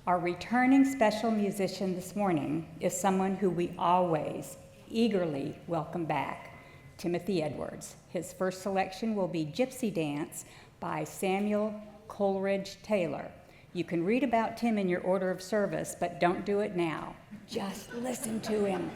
Our returning special musician this morning is someone who we always eagerly welcome back, Timothy Edwards. His first selection will be Gypsy Dance by Samuel Coleridge Taylor. You can read about Tim in your order of service, but don't do it now. Just listen to him.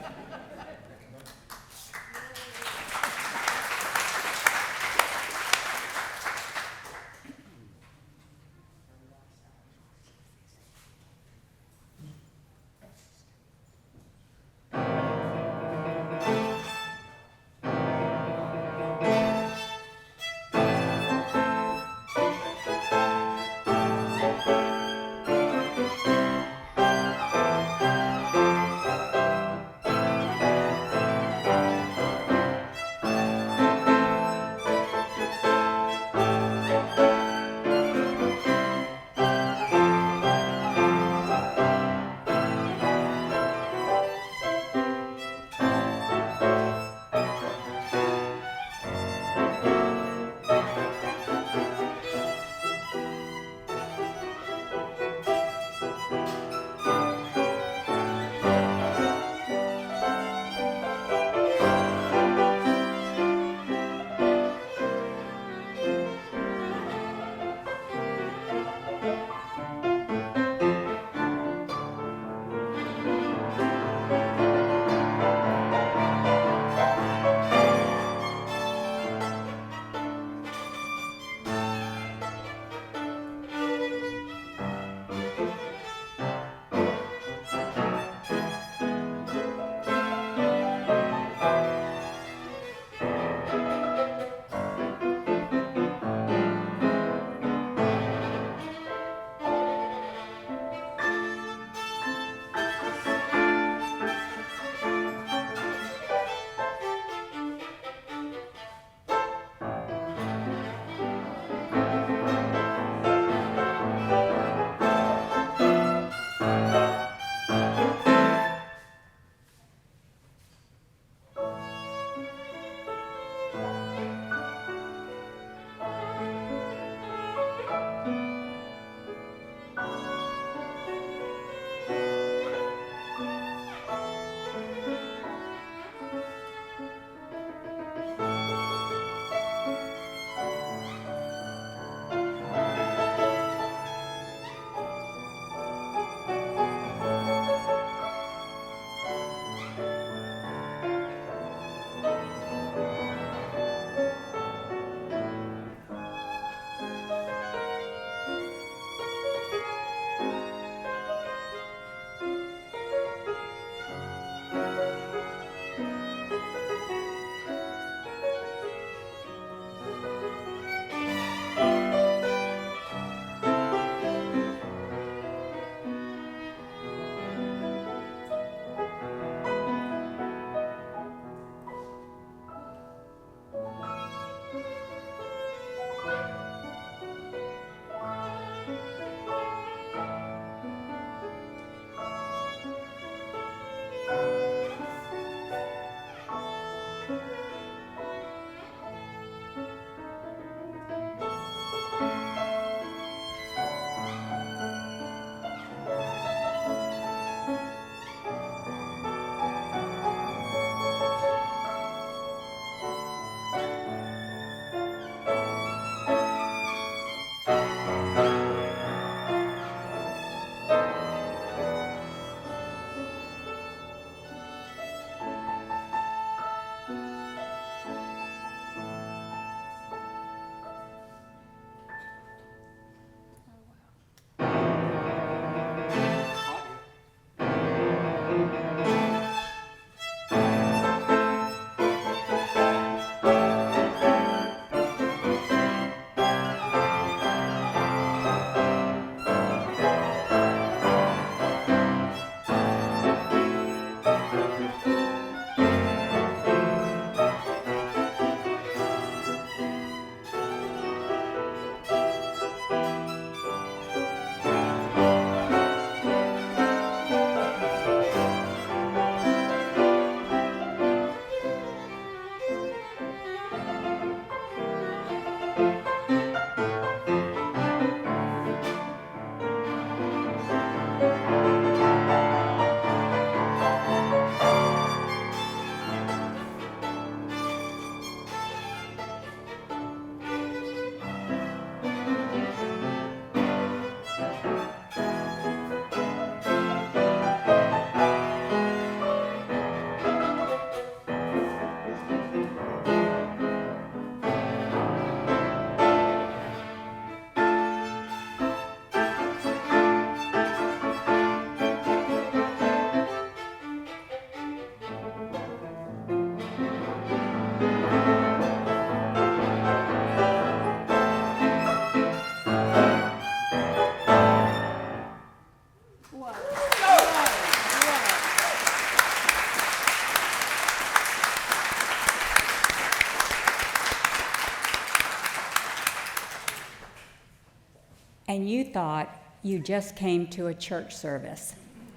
and you thought you just came to a church service.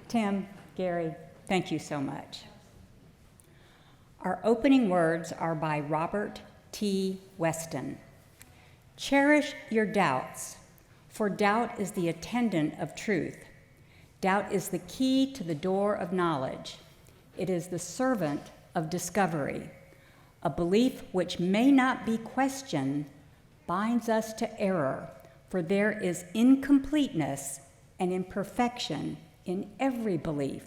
Tim, Gary, thank you so much. Our opening words are by Robert T. Weston. Cherish your doubts, for doubt is the attendant of truth. Doubt is the key to the door of knowledge. It is the servant of discovery. A belief which may not be questioned binds us to error, for there is incompleteness and imperfection in every belief.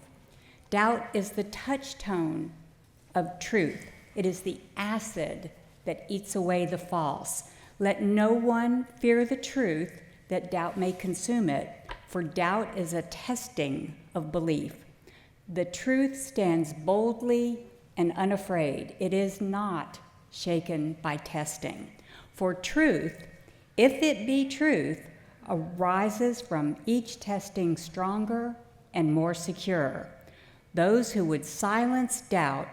Doubt is the touchstone of truth. It is the acid that eats away the false. Let no one fear the truth, that doubt may consume it, for doubt is a testing of belief. The truth stands boldly and unafraid. It is not shaken by testing. For truth, if it be truth, arises from each testing stronger and more secure. Those who would silence doubt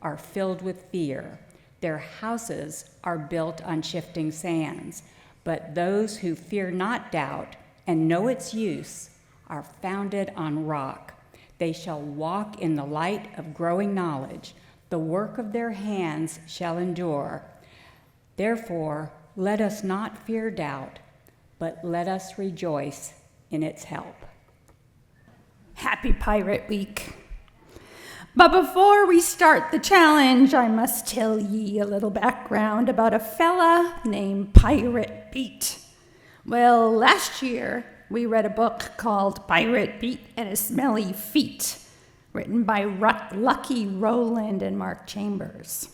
are filled with fear. Their houses are built on shifting sands. But those who fear not doubt and know its use are founded on rock. They shall walk in the light of growing knowledge. The work of their hands shall endure. Therefore, let us not fear doubt, but let us rejoice in its help. Happy Pirate Week. But before we start the challenge, I must tell ye a little background about a fella named Pirate Pete. Well, last year we read a book called Pirate Pete and His Smelly Feet, written by Lucky Rowland and Mark Chambers.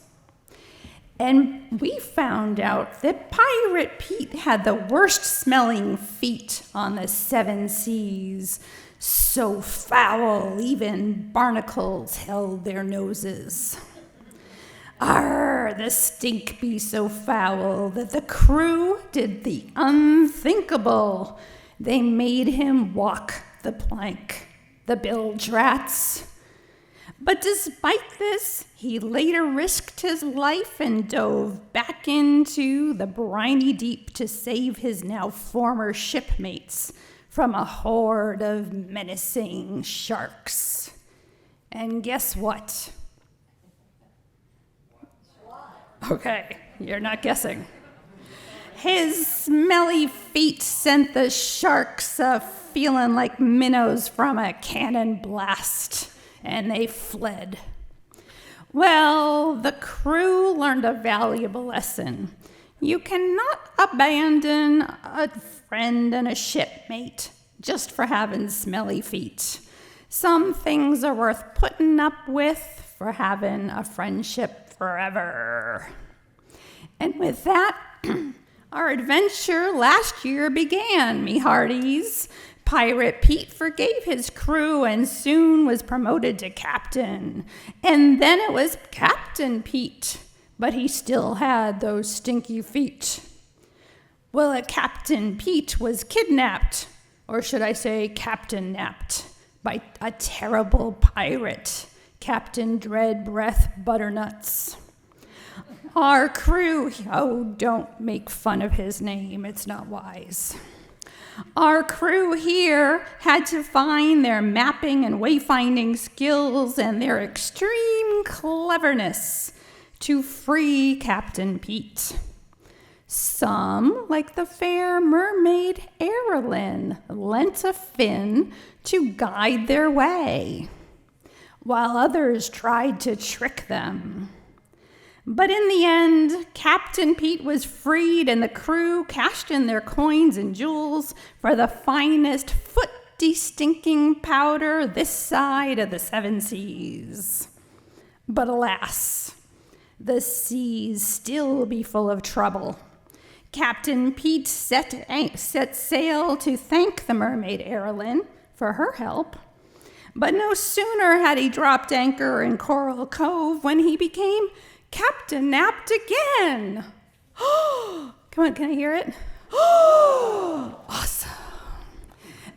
And we found out that Pirate Pete had the worst smelling feet on the 7 seas. So foul, even barnacles held their noses. Arr, the stink be so foul that the crew did the unthinkable. They made him walk the plank, the bilge rats. But despite this, he later risked his life and dove back into the briny deep to save his now former shipmates from a horde of menacing sharks. And guess what? Okay, you're not guessing. His smelly feet sent the sharks feeling like minnows from a cannon blast, and they fled. Well, the crew learned a valuable lesson. You cannot abandon a friend and a shipmate just for having smelly feet. Some things are worth putting up with for having a friendship forever. And with that, our adventure last year began, me hearties. Pirate Pete forgave his crew and soon was promoted to captain. And then it was Captain Pete, but he still had those stinky feet. Well, Captain Pete was kidnapped, or should I say captain-napped, by a terrible pirate, Captain Dreadbreath Butternuts. Our crew, oh, don't make fun of his name, it's not wise. Our crew here had to find their mapping and wayfinding skills and their extreme cleverness to free Captain Pete. Some, like the fair mermaid Erilyn, lent a fin to guide their way, while others tried to trick them. But in the end, Captain Pete was freed and the crew cashed in their coins and jewels for the finest foot-de-stinking powder this side of the 7 seas. But alas, the seas still be full of trouble. Captain Pete set sail to thank the mermaid Erilyn for her help. But no sooner had he dropped anchor in Coral Cove when he became Captain Napped again. Come on, can I hear it? Awesome.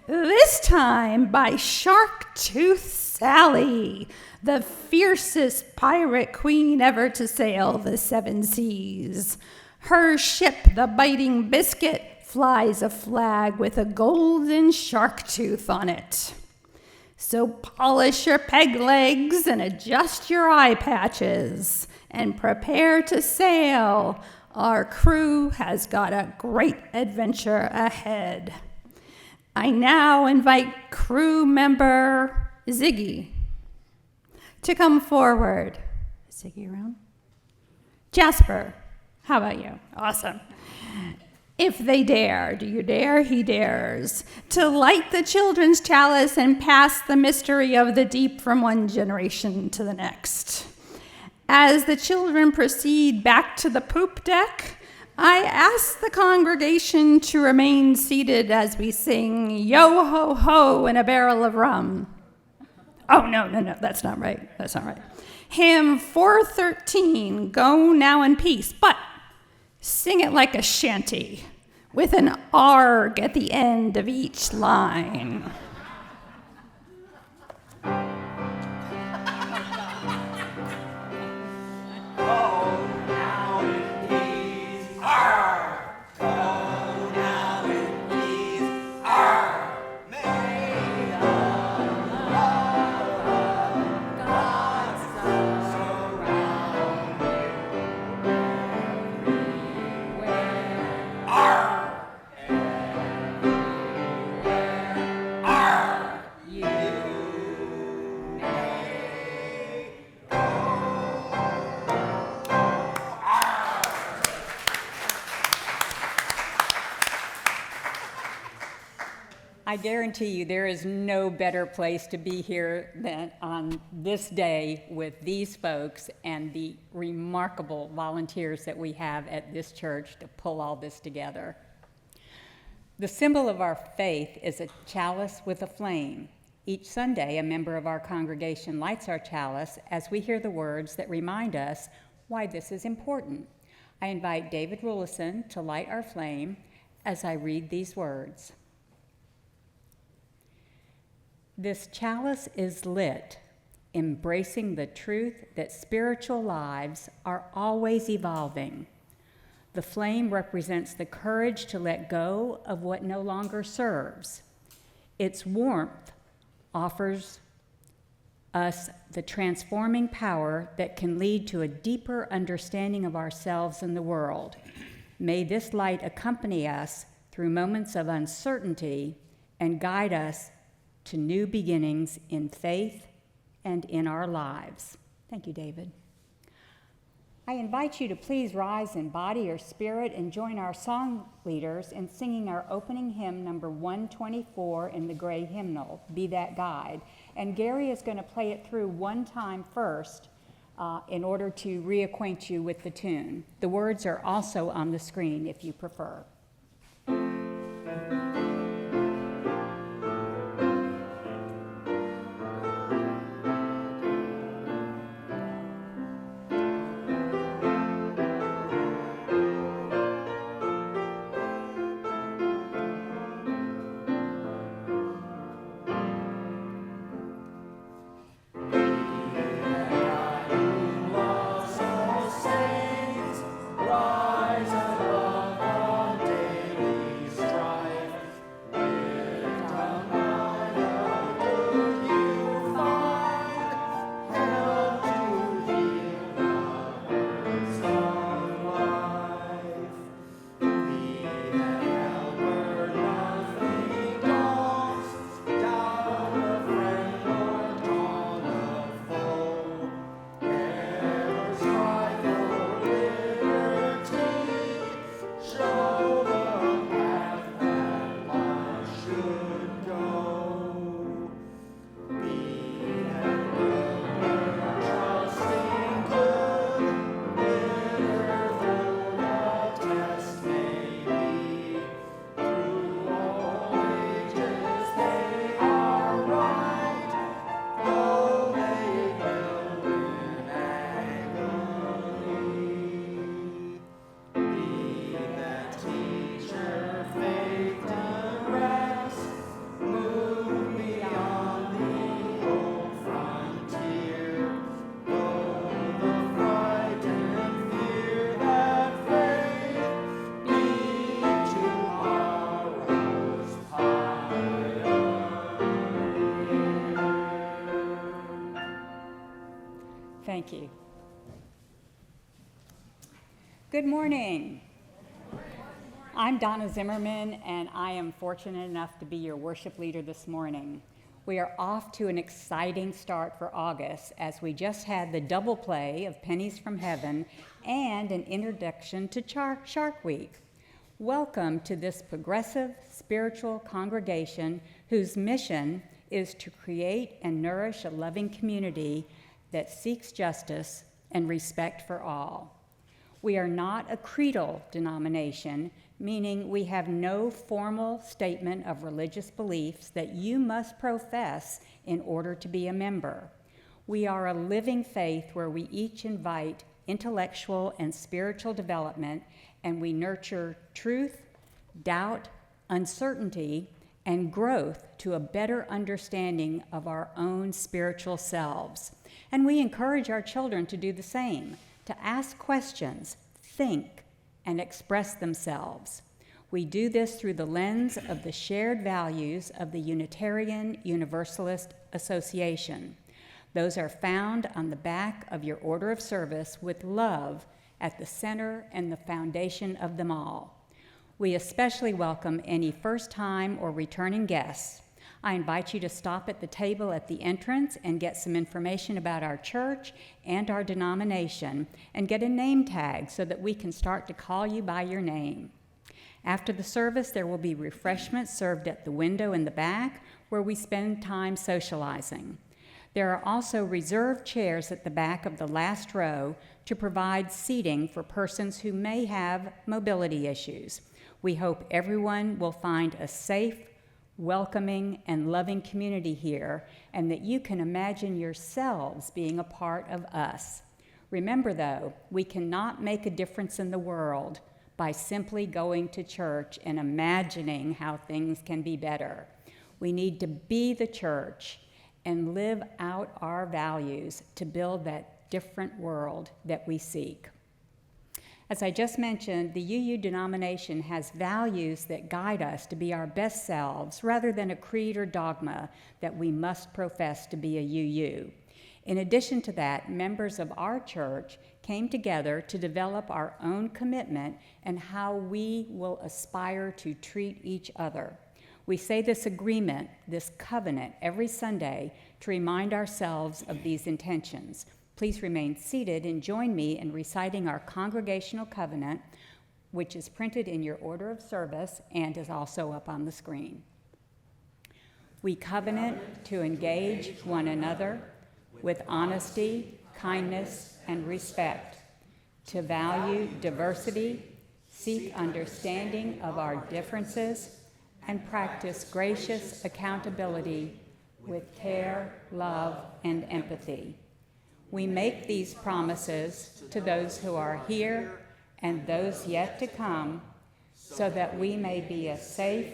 This time by Shark-Tooth Sally, the fiercest pirate queen ever to sail the 7 seas. Her ship, the Biting Biscuit, flies a flag with a golden shark tooth on it. So polish your peg legs and adjust your eye patches and prepare to sail. Our crew has got a great adventure ahead. I now invite crew member Ziggy to come forward. Is Ziggy around? Jasper, how about you? Awesome. If they dare, do you dare? He dares, to light the children's chalice and pass the mystery of the deep from one generation to the next. As the children proceed back to the poop deck, I ask the congregation to remain seated as we sing Yo Ho Ho in a Barrel of Rum. Oh, no, that's not right. That's not right. Hymn 413, Go Now in Peace, but sing it like a shanty, with an arg at the end of each line. I guarantee you there is no better place to be here than on this day with these folks and the remarkable volunteers that we have at this church to pull all this together. The symbol of our faith is a chalice with a flame. Each Sunday, a member of our congregation lights our chalice as we hear the words that remind us why this is important. I invite David Rullison to light our flame as I read these words. This chalice is lit, embracing the truth that spiritual lives are always evolving. The flame represents the courage to let go of what no longer serves. Its warmth offers us the transforming power that can lead to a deeper understanding of ourselves and the world. May this light accompany us through moments of uncertainty and guide us to new beginnings in faith and in our lives. Thank you, David. I invite you to please rise in body or spirit and join our song leaders in singing our opening hymn, number 124 in the gray hymnal, Be That Guide. And Gary is going to play it through one time first in order to reacquaint you with the tune. The words are also on the screen if you prefer. Rise above the Thank you. Good morning. I'm Donna Zimmerman, and I am fortunate enough to be your worship leader this morning. We are off to an exciting start for August, as we just had the double play of Pennies from Heaven and an introduction to Shark Week. Welcome to this progressive spiritual congregation whose mission is to create and nourish a loving community that seeks justice and respect for all. We are not a creedal denomination, meaning we have no formal statement of religious beliefs that you must profess in order to be a member. We are a living faith where we each invite intellectual and spiritual development, and we nurture truth, doubt, uncertainty, and growth to a better understanding of our own spiritual selves. And we encourage our children to do the same, to ask questions, think, and express themselves. We do this through the lens of the shared values of the Unitarian Universalist Association. Those are found on the back of your order of service, with love at the center and the foundation of them all. We especially welcome any first-time or returning guests. I invite you to stop at the table at the entrance and get some information about our church and our denomination, and get a name tag so that we can start to call you by your name. After the service, there will be refreshments served at the window in the back, where we spend time socializing. There are also reserved chairs at the back of the last row to provide seating for persons who may have mobility issues. We hope everyone will find a safe, welcoming, and loving community here, and that you can imagine yourselves being a part of us. Remember, though, we cannot make a difference in the world by simply going to church and imagining how things can be better. We need to be the church and live out our values to build that different world that we seek. As I just mentioned, the UU denomination has values that guide us to be our best selves, rather than a creed or dogma that we must profess to be a UU. In addition to that, members of our church came together to develop our own commitment and how we will aspire to treat each other. We say this agreement, this covenant, every Sunday to remind ourselves of these intentions. Please remain seated and join me in reciting our Congregational covenant, which is printed in your order of service and is also up on the screen. We covenant to engage one another with honesty, kindness, and respect, to value diversity, seek understanding of our differences, and practice gracious accountability with care, love, and empathy. We make these promises to those who are here and those yet to come, so that we may be a safe,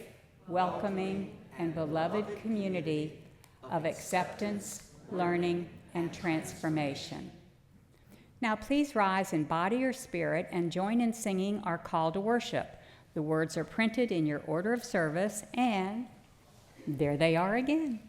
welcoming, and beloved community of acceptance, learning, and transformation. Now please rise in body or spirit and join in singing our call to worship. The words are printed in your order of service, and there they are again.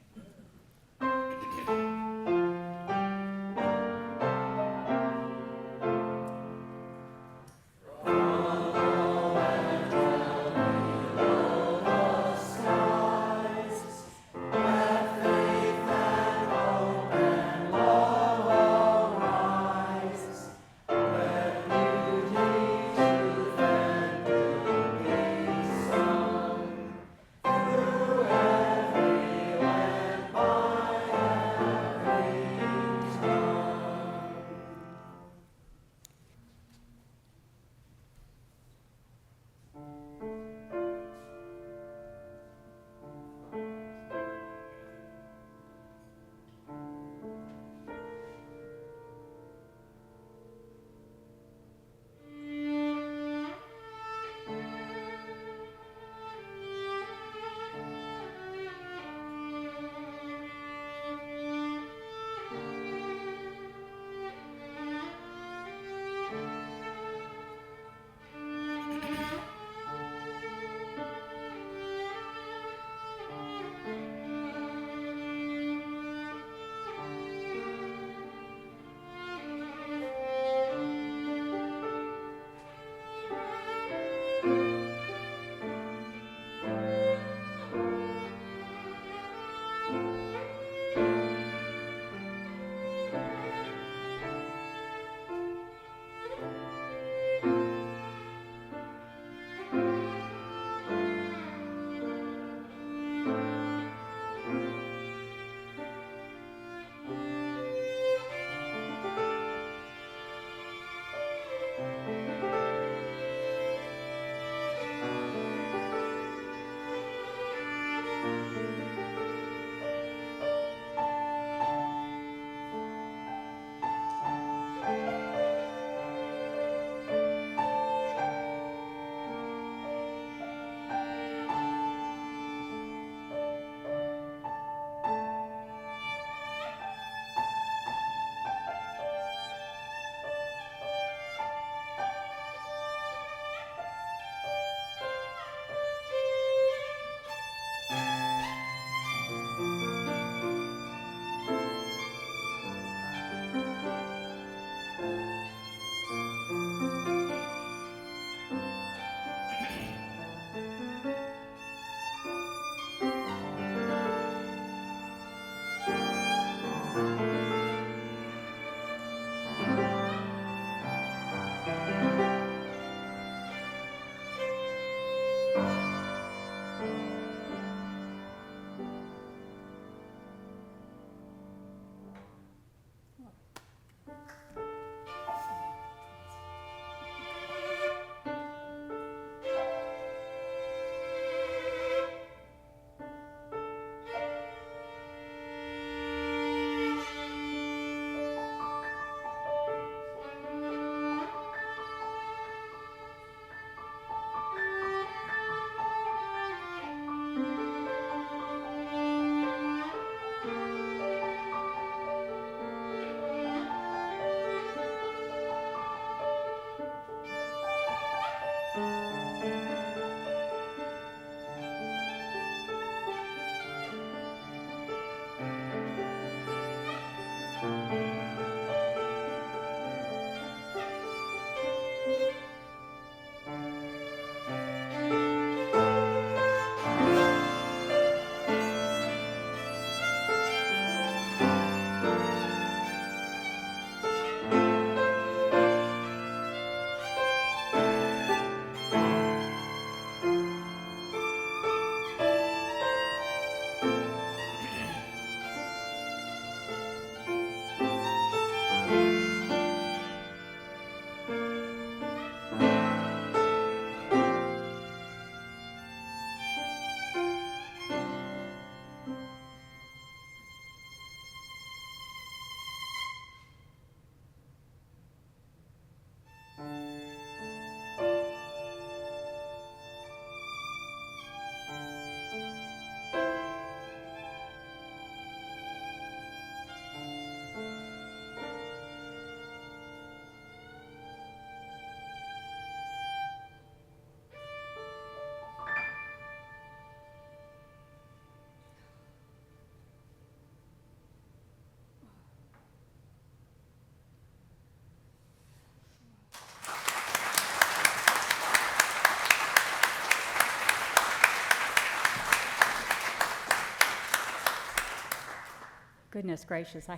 Goodness gracious, I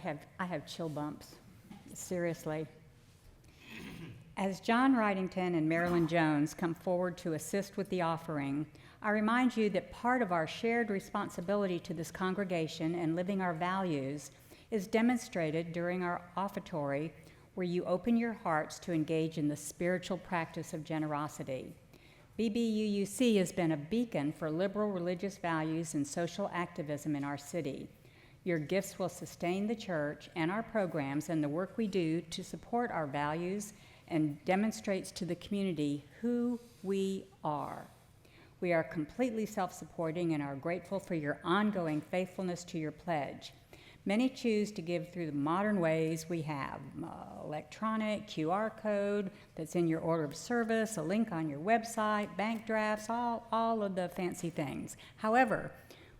have chill bumps, seriously. As John Wrightington and Marilyn Jones come forward to assist with the offering, I remind you that part of our shared responsibility to this congregation and living our values is demonstrated during our offertory, where you open your hearts to engage in the spiritual practice of generosity. BBUUC has been a beacon for liberal religious values and social activism in our city. Your gifts will sustain the church and our programs and the work we do to support our values and demonstrates to the community who we are. We are completely self-supporting and are grateful for your ongoing faithfulness to your pledge. Many choose to give through the modern ways we have, electronic, QR code that's in your order of service, a link on your website, bank drafts, all of the fancy things. However,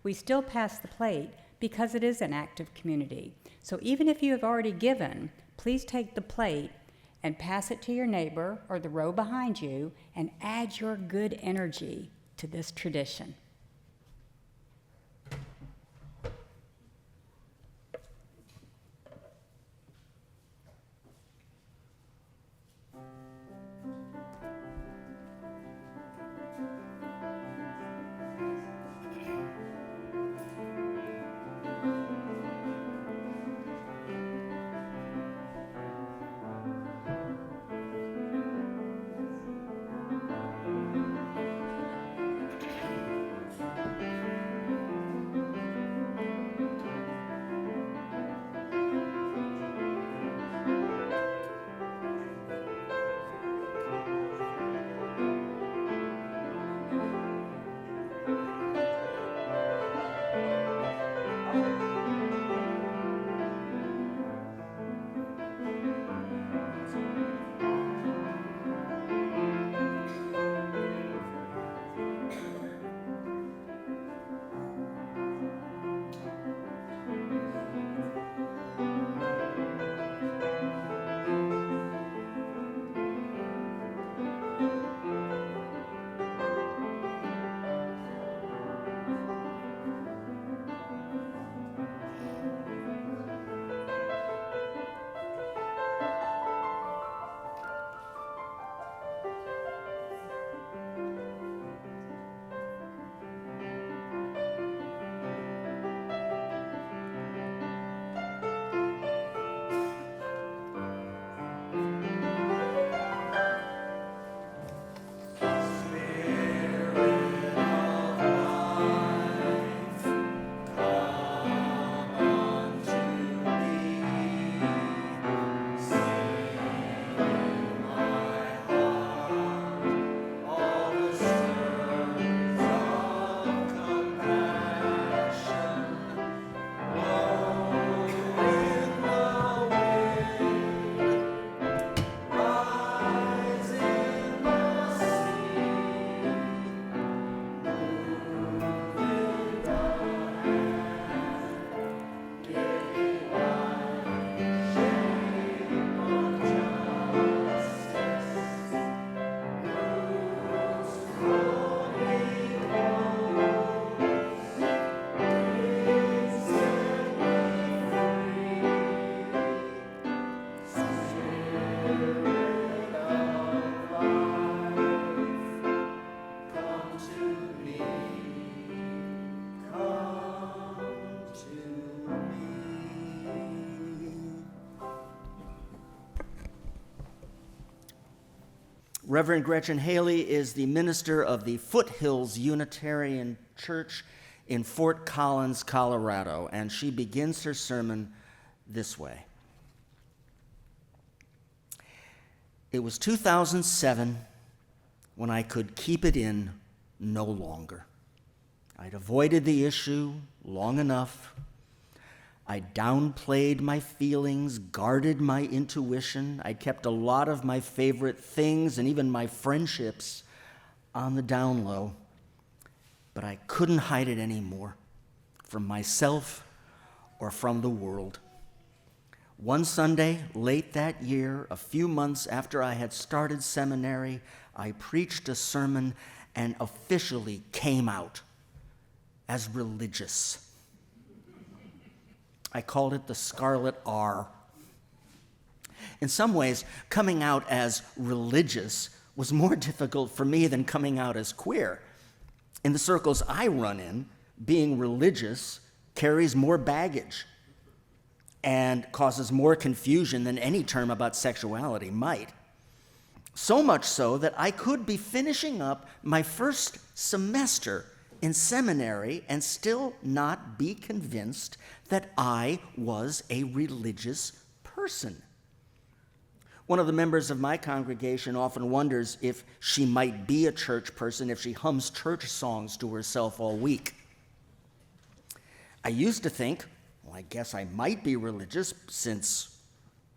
we still pass the plate because it is an active community. So even if you have already given, please take the plate and pass it to your neighbor or the row behind you and add your good energy to this tradition. Reverend Gretchen Haley is the minister of the Foothills Unitarian Church in Fort Collins, Colorado, and she begins her sermon this way. It was 2007 when I could keep it in no longer. I'd avoided the issue long enough. I downplayed my feelings, guarded my intuition. I kept a lot of my favorite things and even my friendships on the down low. But I couldn't hide it anymore from myself or from the world. One Sunday, late that year, a few months after I had started seminary, I preached a sermon and officially came out as religious. I called it the Scarlet R. In some ways, coming out as religious was more difficult for me than coming out as queer. In the circles I run in, being religious carries more baggage and causes more confusion than any term about sexuality might. So much so that I could be finishing up my first semester in seminary and still not be convinced that I was a religious person. One of the members of my congregation often wonders if she might be a church person if she hums church songs to herself all week. I used to think, well, I guess I might be religious since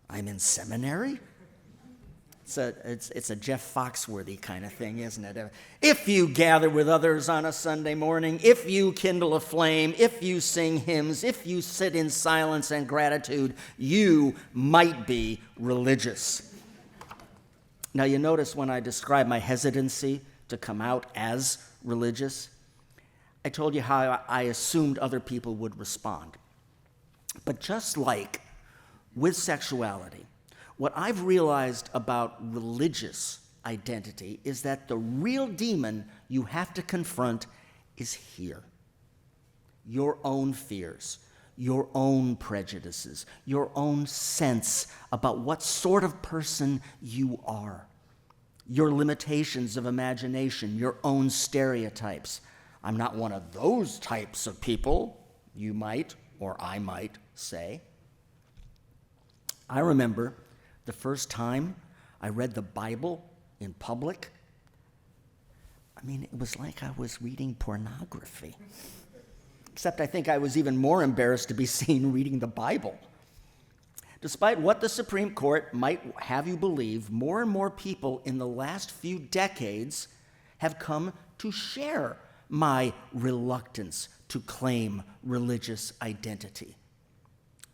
I'm in seminary. It's a Jeff Foxworthy kind of thing, isn't it? If you gather with others on a Sunday morning, if you kindle a flame, if you sing hymns, if you sit in silence and gratitude, you might be religious. Now, you notice when I describe my hesitancy to come out as religious, I told you how I assumed other people would respond. But just like with sexuality, what I've realized about religious identity is that the real demon you have to confront is here. Your own fears, your own prejudices, your own sense about what sort of person you are, your limitations of imagination, your own stereotypes. I'm not one of those types of people, you might, or I might say. I remember the first time I read the Bible in public. I mean, it was like I was reading pornography. Except I think I was even more embarrassed to be seen reading the Bible. Despite what the Supreme Court might have you believe, more and more people in the last few decades have come to share my reluctance to claim religious identity.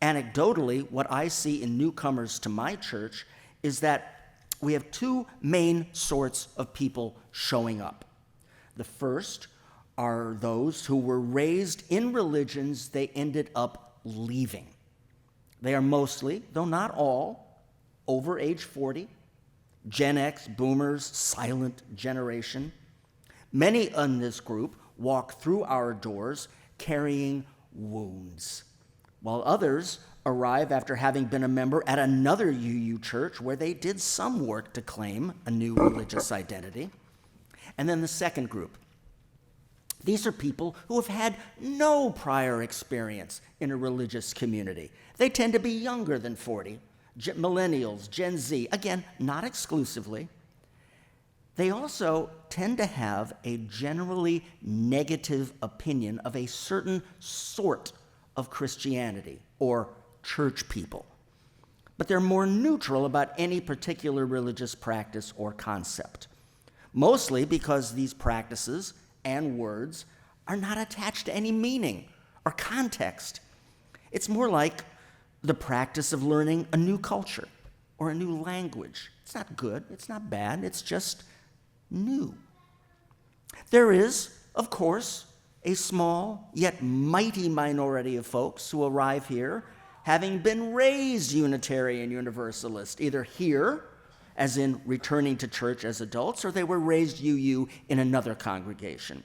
Anecdotally, what I see in newcomers to my church is that we have two main sorts of people showing up. The first are those who were raised in religions they ended up leaving. They are mostly, though not all, over age 40, Gen X, boomers, silent generation. Many in this group walk through our doors carrying wounds, while others arrive after having been a member at another UU church where they did some work to claim a new religious identity. And then the second group. These are people who have had no prior experience in a religious community. They tend to be younger than 40, millennials, Gen Z, again, not exclusively. They also tend to have a generally negative opinion of a certain sort of Christianity or church people. But they're more neutral about any particular religious practice or concept, mostly because these practices and words are not attached to any meaning or context. It's more like the practice of learning a new culture or a new language. It's not good, it's not bad, it's just new. There is, of course, a small yet mighty minority of folks who arrive here having been raised Unitarian Universalist, either here, as in returning to church as adults, or they were raised UU in another congregation.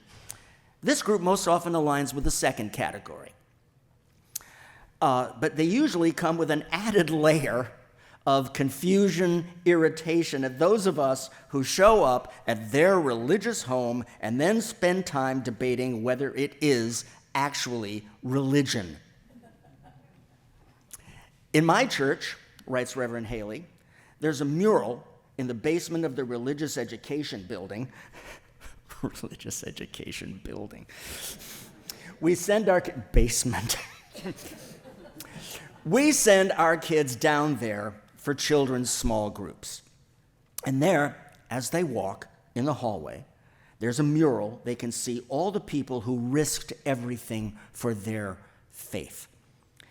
This group most often aligns with the second category. But they usually come with an added layer of confusion, irritation at those of us who show up at their religious home and then spend time debating whether it is actually religion. In my church, writes Reverend Haley, there's a mural in the basement of the religious education building. Religious education building. We send our basement. We send our kids down there for children's small groups. And there, as they walk in the hallway, there's a mural. They can see all the people who risked everything for their faith,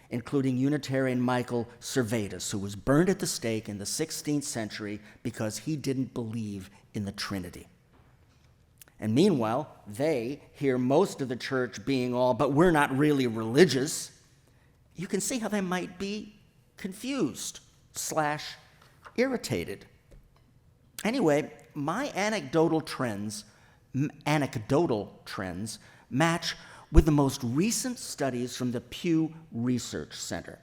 including Unitarian Michael Servetus, who was burned at the stake in the 16th century because he didn't believe in the Trinity. And meanwhile, they hear most of the church being all, but we're not really religious. You can see how they might be confused / irritated. Anyway, my anecdotal trends match with the most recent studies from the Pew Research Center,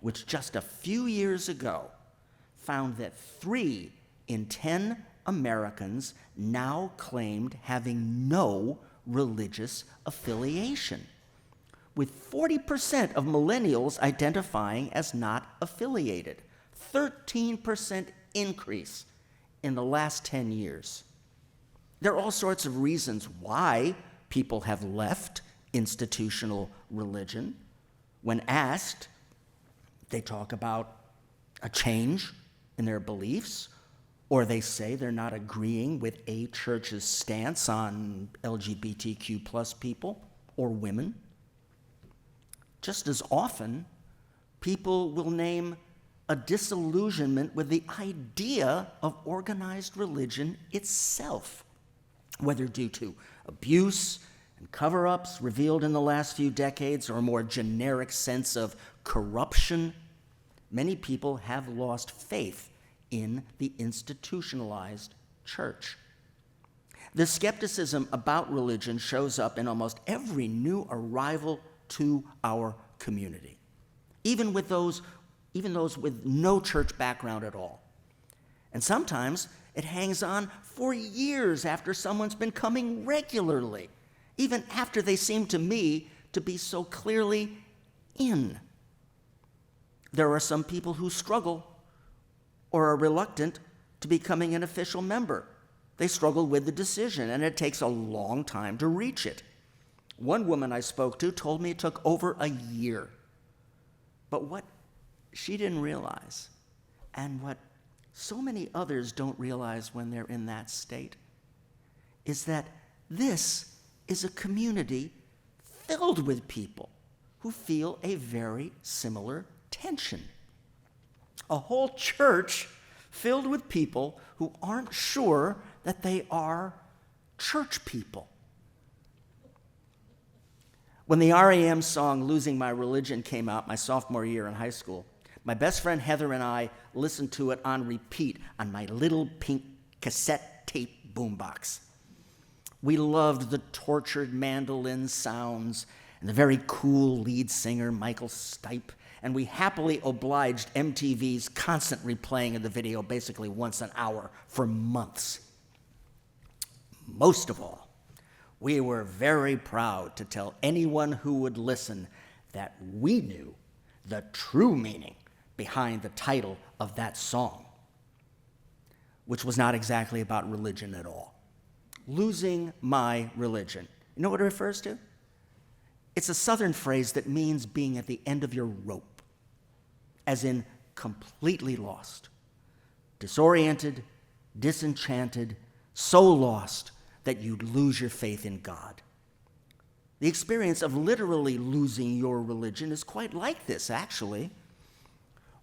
which just a few years ago found that 3 in 10 Americans now claimed having no religious affiliation, with 40% of millennials identifying as not affiliated, 13% increase in the last 10 years. There are all sorts of reasons why people have left institutional religion. When asked, they talk about a change in their beliefs, or they say they're not agreeing with a church's stance on LGBTQ plus people or women. Just as often, people will name a disillusionment with the idea of organized religion itself, whether due to abuse and cover-ups revealed in the last few decades or a more generic sense of corruption. Many people have lost faith in the institutionalized church. The skepticism about religion shows up in almost every new arrival to our community, even those with no church background at all. And sometimes it hangs on for years after someone's been coming regularly, even after they seem to me to be so clearly in. There are some people who struggle or are reluctant to becoming an official member. They struggle with the decision, and it takes a long time to reach it. One woman I spoke to told me it took over a year. But what she didn't realize, and what so many others don't realize when they're in that state, is that this is a community filled with people who feel a very similar tension. A whole church filled with people who aren't sure that they are church people. When the REM song Losing My Religion came out my sophomore year in high school, my best friend Heather and I listened to it on repeat on my little pink cassette tape boombox. We loved the tortured mandolin sounds and the very cool lead singer Michael Stipe, and we happily obliged MTV's constant replaying of the video basically once an hour for months. Most of all, we were very proud to tell anyone who would listen that we knew the true meaning behind the title of that song, which was not exactly about religion at all. Losing my religion. You know what it refers to? It's a Southern phrase that means being at the end of your rope, as in completely lost, disoriented, disenchanted, so lost that you'd lose your faith in God. The experience of literally losing your religion is quite like this, actually.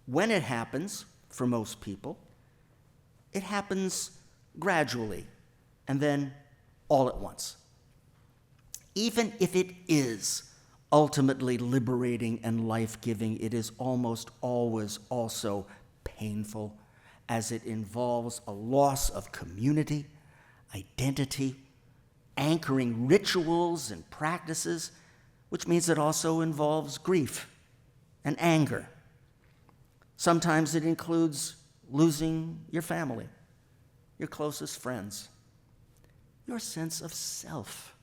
When it happens, for most people, it happens gradually and then all at once. Even if it is ultimately liberating and life-giving, it is almost always also painful, as it involves a loss of community, identity, anchoring rituals and practices, which means it also involves grief and anger. Sometimes it includes losing your family, your closest friends, your sense of self.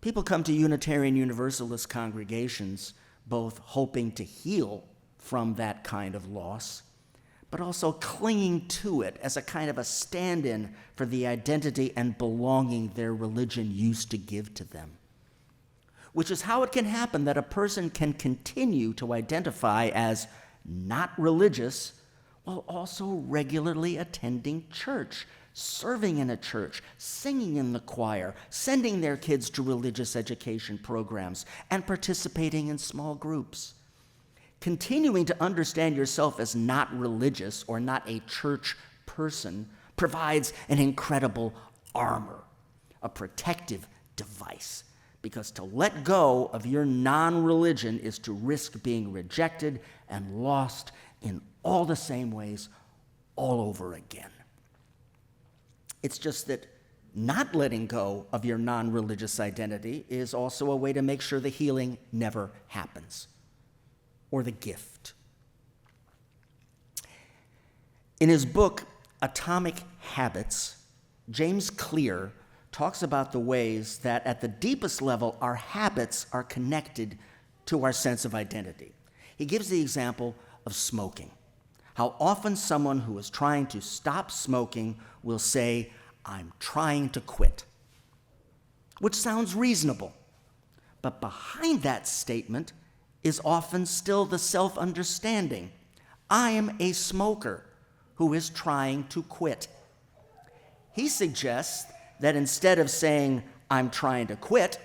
People come to Unitarian Universalist congregations both hoping to heal from that kind of loss, but also clinging to it as a kind of a stand-in for the identity and belonging their religion used to give to them. Which is how it can happen that a person can continue to identify as not religious while also regularly attending church, serving in a church, singing in the choir, sending their kids to religious education programs, and participating in small groups. Continuing to understand yourself as not religious or not a church person provides an incredible armor, a protective device. Because to let go of your non-religion is to risk being rejected and lost in all the same ways all over again. It's just that not letting go of your non-religious identity is also a way to make sure the healing never happens, or the gift. In his book, Atomic Habits, James Clear talks about the ways that at the deepest level, our habits are connected to our sense of identity. He gives the example of smoking. How often someone who is trying to stop smoking will say, "I'm trying to quit," which sounds reasonable. But behind that statement is often still the self-understanding. I am a smoker who is trying to quit. He suggests that instead of saying, "I'm trying to quit,"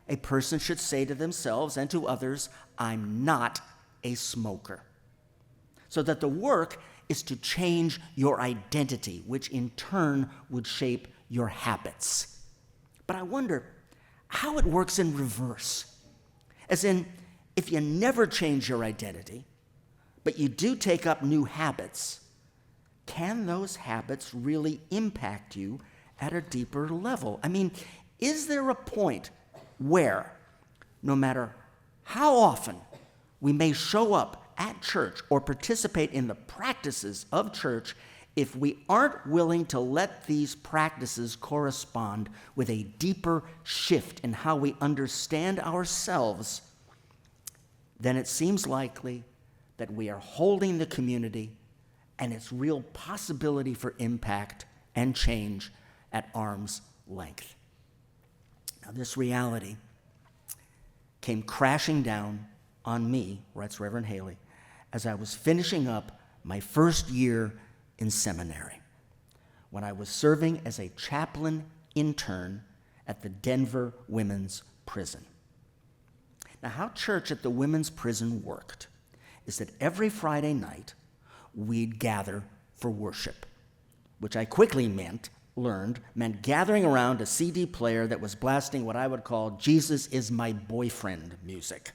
a person should say to themselves and to others, "I'm not a smoker." So that the work is to change your identity, which in turn would shape your habits. But I wonder how it works in reverse. As in, if you never change your identity, but you do take up new habits, can those habits really impact you at a deeper level? I mean, is there a point where, no matter how often we may show up at church or participate in the practices of church, if we aren't willing to let these practices correspond with a deeper shift in how we understand ourselves, then it seems likely that we are holding the community and its real possibility for impact and change at arm's length. Now, this reality came crashing down on me, writes Reverend Haley, as I was finishing up my first year in seminary, when I was serving as a chaplain intern at the Denver Women's Prison. Now, how church at the women's prison worked is that every Friday night we'd gather for worship, which I quickly learned meant gathering around a CD player that was blasting what I would call "Jesus is my boyfriend" music.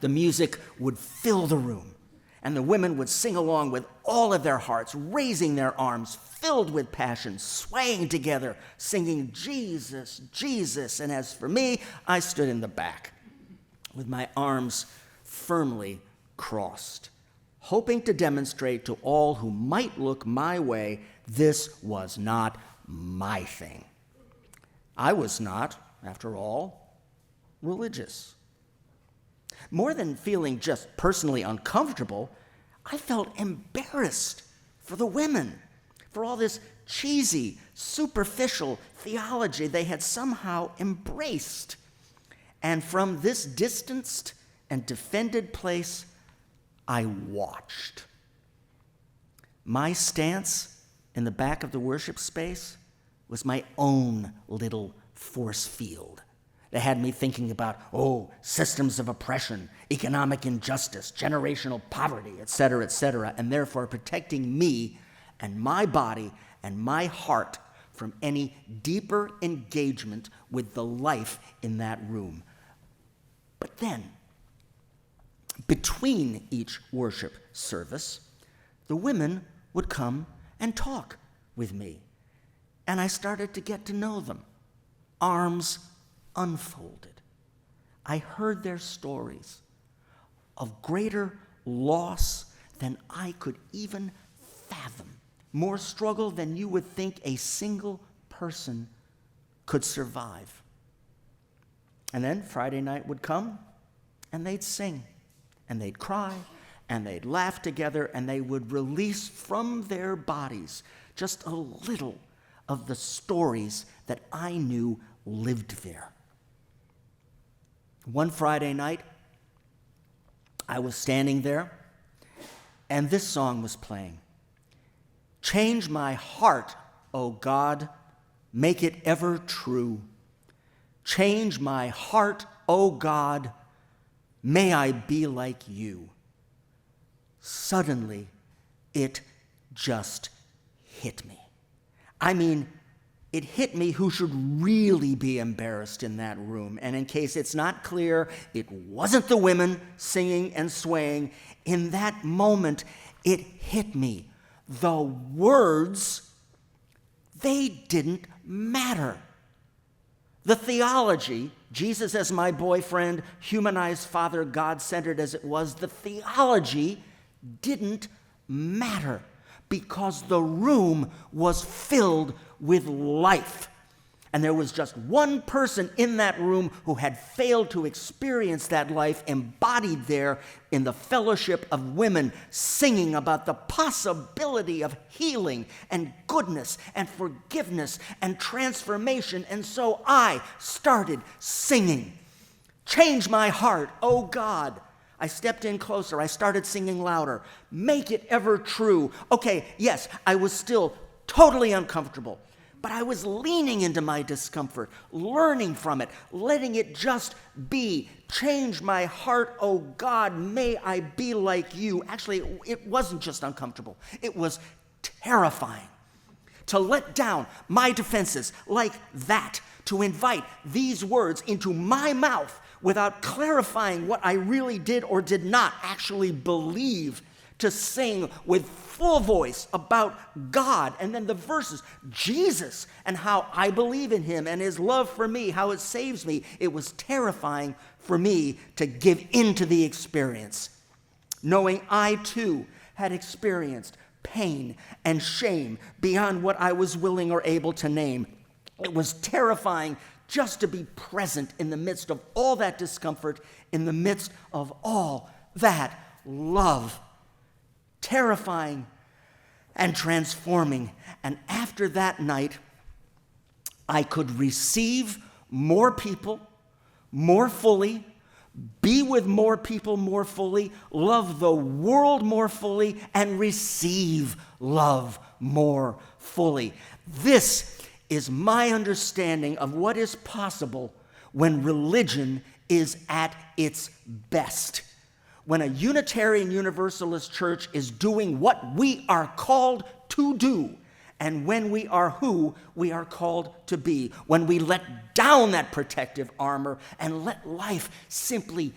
The music would fill the room, and the women would sing along with all of their hearts, raising their arms, filled with passion, swaying together, singing "Jesus, Jesus." And as for me, I stood in the back with my arms firmly crossed, hoping to demonstrate to all who might look my way this was not my thing. I was not, after all, religious. More than feeling just personally uncomfortable, I felt embarrassed for the women, for all this cheesy, superficial theology they had somehow embraced. And from this distanced and defended place, I watched. My stance in the back of the worship space was my own little force field. They had me thinking about, systems of oppression, economic injustice, generational poverty, etc., and therefore protecting me and my body and my heart from any deeper engagement with the life in that room. But then, between each worship service, the women would come and talk with me, and I started to get to know them, arms unfolded. I heard their stories, of greater loss than I could even fathom, more struggle than you would think a single person could survive. And then Friday night would come, and they'd sing, and they'd cry, and they'd laugh together, and they would release from their bodies just a little of the stories that I knew lived there. One Friday night, I was standing there, and this song was playing. Change my heart, O God, make it ever true. Change my heart, O God, may I be like you. Suddenly, it just hit me. I mean, it hit me who should really be embarrassed in that room. And in case it's not clear, it wasn't the women singing and swaying. In that moment, it hit me. The words, they didn't matter. The theology, Jesus as my boyfriend, humanized Father, God-centered as it was, the theology didn't matter because the room was filled with life. And there was just one person in that room who had failed to experience that life embodied there in the fellowship of women singing about the possibility of healing and goodness and forgiveness and transformation. And so I started singing. Change my heart, oh God. I stepped in closer. I started singing louder. Make it ever true. Okay, yes, I was still totally uncomfortable. But I was leaning into my discomfort, learning from it, letting it just be. Change my heart, oh God, may I be like you. Actually, it wasn't just uncomfortable. It was terrifying. To let down my defenses like that, to invite these words into my mouth without clarifying what I really did or did not actually believe, to sing with full voice about God, and then the verses, Jesus, and how I believe in him and his love for me, how it saves me. It was terrifying for me to give into the experience, knowing I too had experienced pain and shame beyond what I was willing or able to name. It was terrifying just to be present in the midst of all that discomfort, in the midst of all that love. Terrifying and transforming. And after that night, I could receive more people more fully, be with more people more fully, love the world more fully, and receive love more fully. This is my understanding of what is possible when religion is at its best. When a Unitarian Universalist church is doing what we are called to do, and when we are who we are called to be, when we let down that protective armor and let life simply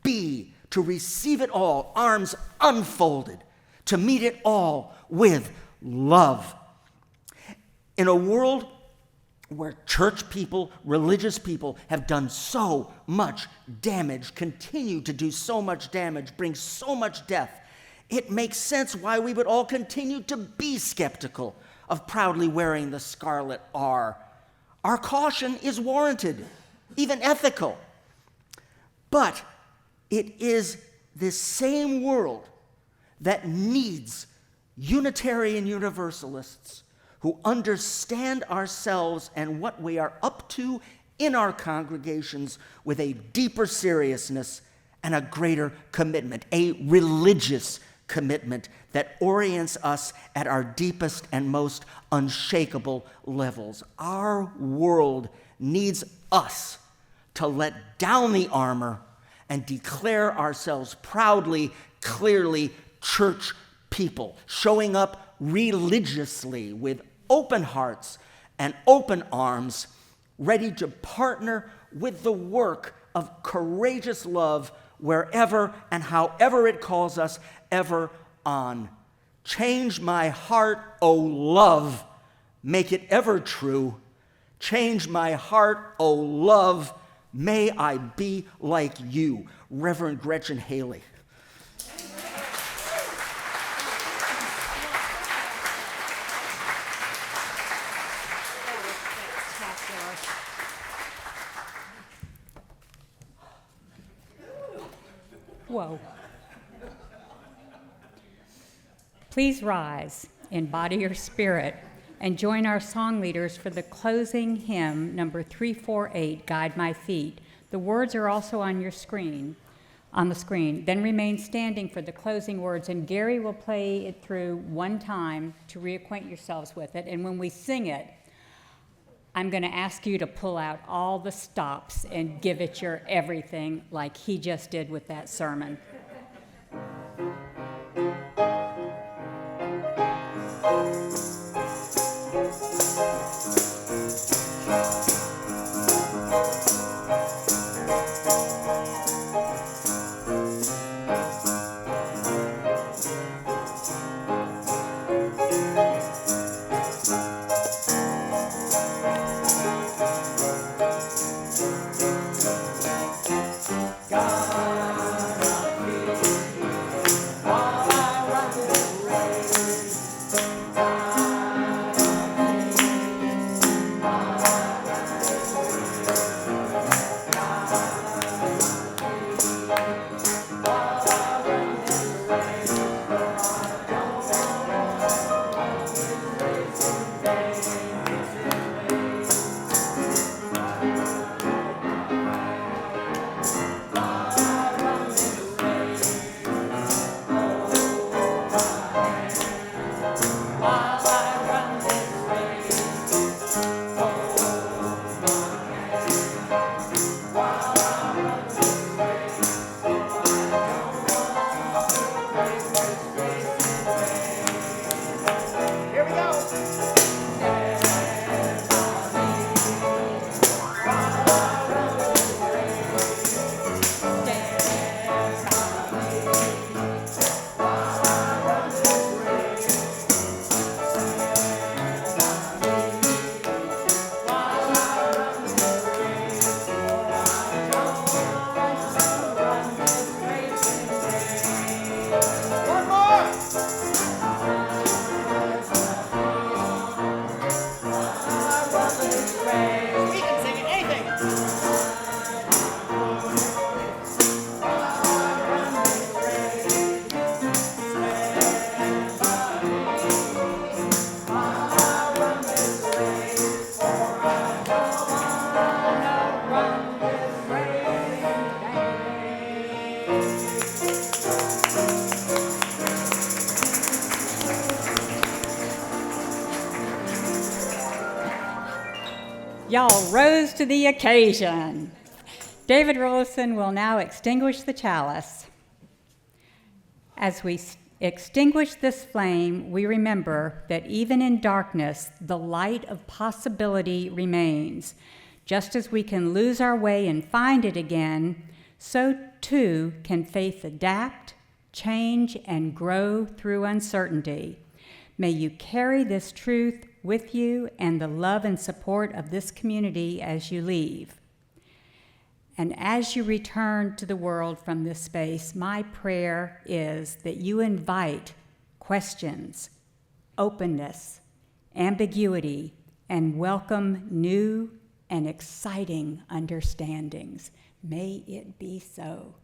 be, to receive it all, arms unfolded, to meet it all with love. In a world where church people, religious people have done so much damage, continue to do so much damage, bring so much death, it makes sense why we would all continue to be skeptical of proudly wearing the scarlet R. Our caution is warranted, even ethical. But it is this same world that needs Unitarian Universalists who understand ourselves and what we are up to in our congregations with a deeper seriousness and a greater commitment, a religious commitment that orients us at our deepest and most unshakable levels. Our world needs us to let down the armor and declare ourselves proudly, clearly church people, showing up religiously with open hearts and open arms, ready to partner with the work of courageous love wherever and however it calls us ever on. Change my heart, O love, make it ever true. Change my heart, O love, may I be like you. Reverend Gretchen Haley, Whoa. Please rise, embody your spirit, and join our song leaders for the closing hymn, number 348, Guide My Feet. The words are also on your screen, on the screen. Then remain standing for the closing words, and Gary will play it through one time to reacquaint yourselves with it. And when we sing it, I'm going to ask you to pull out all the stops and give it your everything like he just did with that sermon. Y'all rose to the occasion. David Rollison will now extinguish the chalice. As we extinguish this flame, we remember that even in darkness, the light of possibility remains. Just as we can lose our way and find it again, so too can faith adapt, change, and grow through uncertainty. May you carry this truth with you and the love and support of this community as you leave. And as you return to the world from this space, my prayer is that you invite questions, openness, ambiguity, and welcome new and exciting understandings. May it be so.